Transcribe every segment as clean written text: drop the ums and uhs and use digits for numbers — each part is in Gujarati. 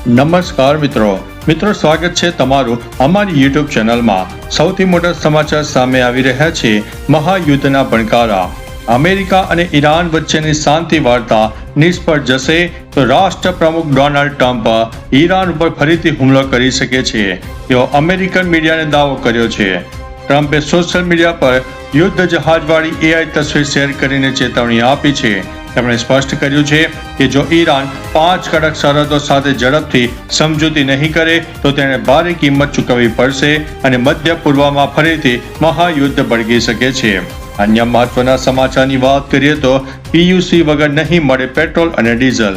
નમસ્કાર મિત્રો સ્વાગત છે તમારું અમારી યુટ્યુબ ચેનલમાં। સૌથી મોટા સમાચાર સામે આવી રહ્યા છે। મહાયુદ્ધના ભણકારા, અમેરિકા અને ઈરાન વચ્ચેની શાંતિ વાર્તા નિષ્ફળ જશે તો રાષ્ટ્રપ્રમુખ ડોનાલ્ડ ટ્રમ્પ ઈરાન ઉપર ફરીથી હુમલો કરી શકે છે, એવો અમેરિકન મીડિયાને દાવો કર્યો છે। ટ્રમ્પે સોશિયલ મીડિયા પર યુદ્ધ જહાજવાળી એઆઈ તસવીર શેર કરીને ચેતવણી આપી છે। તેમણે સ્પષ્ટ કર્યું છે કે જો ઈરાન 5 કડક શરતો સાથે ઝડપથી સમજૂતી નહીં કરે તો તેણે ભારે કિંમત ચૂકવવી પડશે અને મધ્ય પૂર્વમાં ફરીથી મહાયુદ્ધ ભડકી શકે છે। અન્ય મહત્વના સમાચારની વાત કરીએ તો પીયુસી વગર નહીં મળે પેટ્રોલ અને ડીઝલ।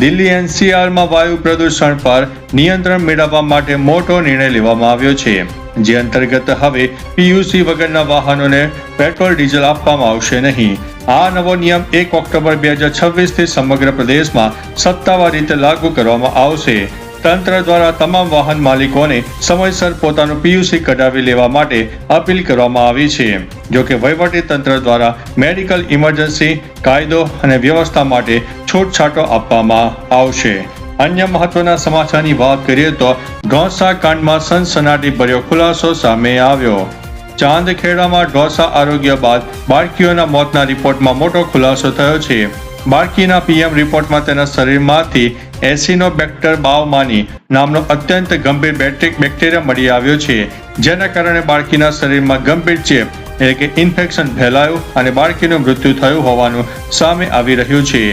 દિલ્હી એનસીઆરમાં વાયુ પ્રદૂષણ પર નિયંત્રણ મેળવવા માટે મોટો નિર્ણય લેવામાં આવ્યો છે, જે અંતર્ગત હવે પીયુસી વગરના વાહનોને પેટ્રોલ ડીઝલ આપવામાં આવશે નહીં। આ નવો નિયમ 1 ઓક્ટોબર 2026 થી સમગ્ર પ્રદેશમાં સત્તાવાર રીતે લાગુ કરવામાં આવશે। તંત્ર દ્વારા તમામ વાહન માલિકોને સમયસર પોતાનું પીયુસી કઢાવી લેવા માટે અપીલ કરવામાં આવી છે। જોકે વહીવટી તંત્ર દ્વારા મેડિકલ ઇમરજન્સી કાયદો અને વ્યવસ્થા માટે છૂટછાટો આપવામાં આવશે। અન્ય મહત્વના સમાચારની વાત કરીએ તો ઢોસા કાંડમાં સનસનાટીભર્યો ખુલાસો સામે આવ્યો। ચાંદખેડામાં ઢોસા આરોગ્ય બાદ બાળકીઓના મોતના રિપોર્ટમાં મોટો ખુલાસો થયો છે। બાળકીના પીએમ રિપોર્ટમાં તેના શરીરમાંથી એસિનોબેક્ટર બાવમાની નામનો અત્યંત ગંભીર બેક્ટેરિયા મળી આવ્યો છે, જેના કારણે બાળકીના શરીરમાં ગંભીર ચેપ એટલે કે ઇન્ફેક્શન ફેલાયું અને બાળકીનું મૃત્યુ થયું હોવાનું સામે આવી રહ્યું છે।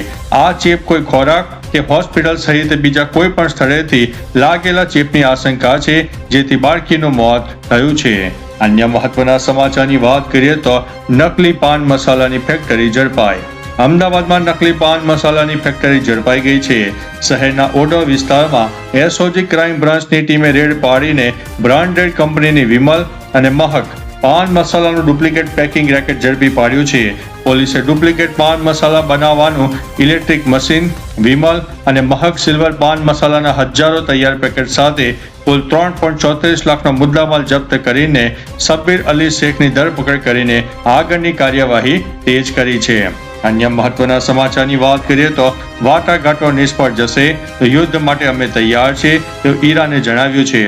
આ ચેપ કોઈ ખોરાક કે હોસ્પિટલ સહિત બીજા કોઈ પણ સ્થળેથી લાગેલા ચેપની આશંકા છે, જેથી બાળકીનું મોત થયું છે। અન્ય મહત્વના સમાચારની વાત કરીએ તો નકલી પાન મસાલાની ફેક્ટરી ઝડપાઈ। અમદાવાદમાં નકલી પાન મસાલાની ફેક્ટરી ઝડપાઈ ગઈ છે। શહેરના ઓઢવ વિસ્તારમાં એસઓજી ક્રાઇમ બ્રાન્ચની ટીમે રેડ પાડીને બ્રાન્ડેડ કંપનીની વિમલ અને મહક પાન મસાલાનું ડુપ્લિકેટ પેકિંગ રેકેટ ઝડપી પાડ્યું છે। પોલીસે ડુપ્લિકેટ પાન મસાલા બનાવવાનું ઇલેક્ટ્રિક મશીન, વિમલ અને મહક સિલ્વર પાન મસાલાના હજારો તૈયાર પેકેટ સાથે કુલ 3.34 લાખનો મુદ્દામાલ જપ્ત કરીને સબ્બીર અલી શેખની ધરપકડ કરીને આગળની કાર્યવાહી તેજ કરી છે। અન્ય મહત્વના સમાચારની વાત કરીએ તો વાટાઘાટો નિષ્ફળ જશે તો યુદ્ધ માટે અમે તૈયાર છે, તેવું ઈરાને જણાવ્યું છે।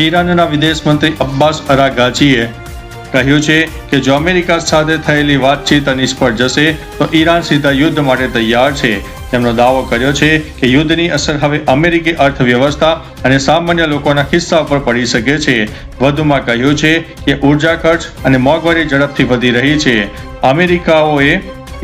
ઈરાનના વિદેશ મંત્રી અબ્બાસ અરાગાચીએ કહ્યું છે કે જો અમેરિકા સાથે થયેલી વાતચીત નિષ્ફળ જશે તો ઈરાન સીધા યુદ્ધ માટે તૈયાર છે। તેમનો દાવો કર્યો છે કે યુદ્ધની અસર હવે અમેરિકી અર્થવ્યવસ્થા અને સામાન્ય લોકોના ખિસ્સા ઉપર પડી શકે છે। વધુમાં કહ્યું છે કે ઉર્જા ખર્ચ અને મોંઘવારી ઝડપથી વધી રહી છે। અમેરિકાઓએ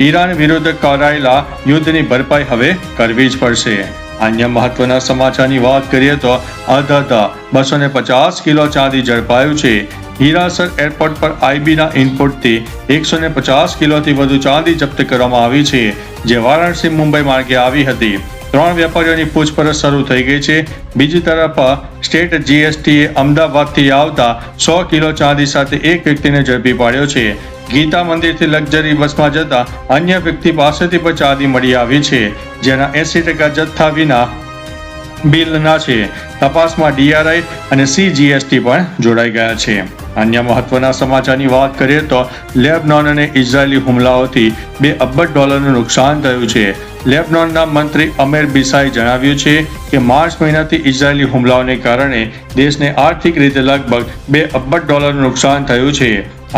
ઈરાન વિરુદ્ધ કરાયેલા યુદ્ધની ભરપાઈ હવે કરવી જ પડશે। અન્ય મહત્વના સમાચારની વાત કરીએ તો અધધા 250 કિલો ચાંદી ઝડપાયું છે। હીરાસર એરપોર્ટ પર આઈબીના ઇનપુટથી 150 કિલોથી વધુ ચાંદી જપ્ત કરવામાં આવી છે, જે વારાણસી મુંબઈ માર્ગે આવી હતી। 3 વેપારીઓની પૂછપરછ શરૂ થઈ ગઈ છે। બીજી તરફ સ્ટેટ જીએસટીએ અમદાવાદથી આવતા 100 કિલો ચાંદી સાથે એક વ્યક્તિને ઝડપી પાડ્યો છે। ગીતા મંદિરથી લક્ઝરી બસમાં જતા અન્ય વ્યક્તિ પાસેથી પણ ચાંદી મળી આવી છે, જેના 80% જથ્થા વિના બિલના છે। તપાસમાં ડીઆરઆઈ અને સીજીએસટી પણ જોડાઈ ગયા છે। અન્ય મહત્વના સમાચારની વાત કરીએ તો લેબનોન અને ઇઝરાયેલી હુમલાઓથી $2 અબજ નુકસાન થયું છે। લેબનોનના મંત્રી અમેર બિસાએ જણાવ્યું છે કે માર્ચ મહિનાથી ઇઝરાયેલી હુમલાઓને કારણે દેશને આર્થિક રીતે લગભગ $2 અબજ નુકસાન થયું છે।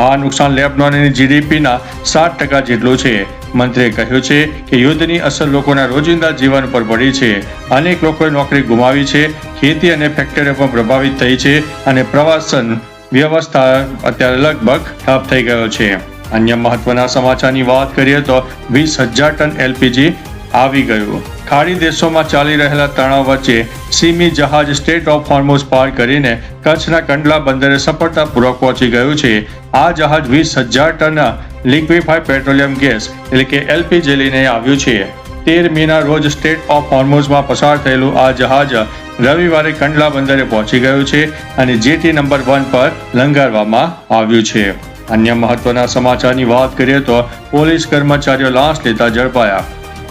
આ નુકસાન લેબનોનની જીડીપીના 7% જેટલું છે। મંત્રીએ કહ્યું છે કે યુદ્ધની અસર લોકોના રોજિંદા જીવન પર પડી છે। અનેક લોકોએ નોકરી ગુમાવી છે, ખેતી અને ફેક્ટરીઓ પણ પ્રભાવિત થઈ છે અને પ્રવાસન વ્યવસ્થા અત્યારે લગભગ ઠપ થઈ ગયો છે। અન્ય મહત્વના સમાચારની વાત કરીએ તો 20,000 ટન એલપીજી આવી ગયું। ખાડી દેશોમાં ચાલી રહેલા તણાવ વચ્ચે સીમી જહાજ સ્ટેટ ઓફ હોર્મુઝ પાર કરીને કચ્છના કંડલા બંદરે સફળતાપૂર્વક પહોંચી ગયું છે। આ જહાજ 20,000 ટન લિક્વિફાઈડ પેટ્રોલિયમ ગેસ એટલે કે એલપીજી લઈને આવ્યું છે। 13 મેના રોજ સ્ટેટ ઓફ હોર્મુઝમાં પસાર થયેલું આ જહાજ રવિવારે કંડલા બંદરે પહોંચી ગયું છે અને જેટી નંબર 1 પર લંગારવામાં આવ્યું છે। અન્ય મહત્વના સમાચારની વાત કરીએ તો પોલીસ કર્મચારીઓ લાંચ લેતા ઝડપાયા।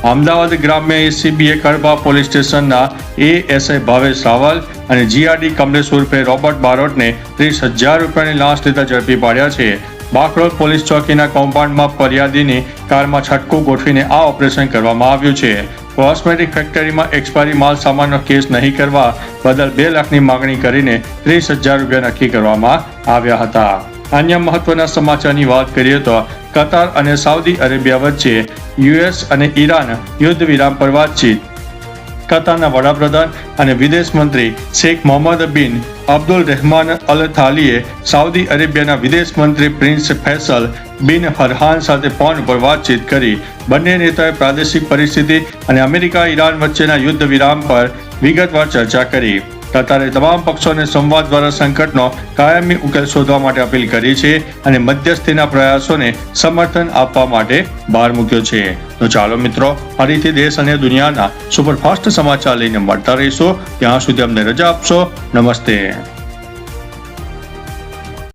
અમદાવાદ ગ્રામ્ય એસીબીએ કડબા પોલીસ સ્ટેશનના એએસઆઈ ભાવેશ રાવલ અને જીઆરડી કમલેશ ઉર્ફે રોબર્ટ બારોટને 30,000 રૂપિયાની લાંચ લેતા ઝડપી પાડ્યા છે। બાકરોલ પોલીસ ચોકીના કમ્પાઉન્ડમાં ફરિયાદીની કારમાં છટકું ગોઠવીને આ ઓપરેશન કરવામાં આવ્યું છે। કોસ્મેટિક ફેક્ટરીમાં એક્સપાયરી માલ સામાનનો કેસ નહીં કરવા બદલ 2 લાખની માંગણી કરીને 30,000 રૂપિયા નક્કી કરવામાં આવ્યા હતા. અન્ય મહત્વના સમાચારની વાત કરીએ તો કતાર અને સાઉદી અરેબિયા વચ્ચે યુએસ અને ઈરાન યુદ્ધ વિરામ પર વાતચીત. કતારના વડાપ્રધાન અને વિદેશ મંત્રી શેખ મોહમ્મદ બિન અબ્દુલ રહેમાન અલ થાલીએ સાઉદી અરેબિયાના વિદેશ મંત્રી પ્રિન્સ ફૈસલ બિન ફરહાન સાથે ફોન પર વાતચીત કરી. બંને નેતાઓએ પ્રાદેશિક પરિસ્થિતિ અને અમેરિકા ઈરાન વચ્ચેના યુદ્ધ વિરામ પર વિગતવાર ચર્ચા કરી. કતારે તમામ પક્ષોને સંવાદ દ્વારા સંકટનો કાયમી ઉકેલ શોધવા માટે અપીલ કરી છે અને મધ્યસ્થીના પ્રયાસોને સમર્થન આપવા માટે ભાર મૂક્યો છે. તો ચાલો મિત્રો, ફરીથી દેશ અને દુનિયાના સુપરફાસ્ટ સમાચાર લઈને મળતા રહીશું. ત્યાં સુધી અમને રજા આપશો. નમસ્તે.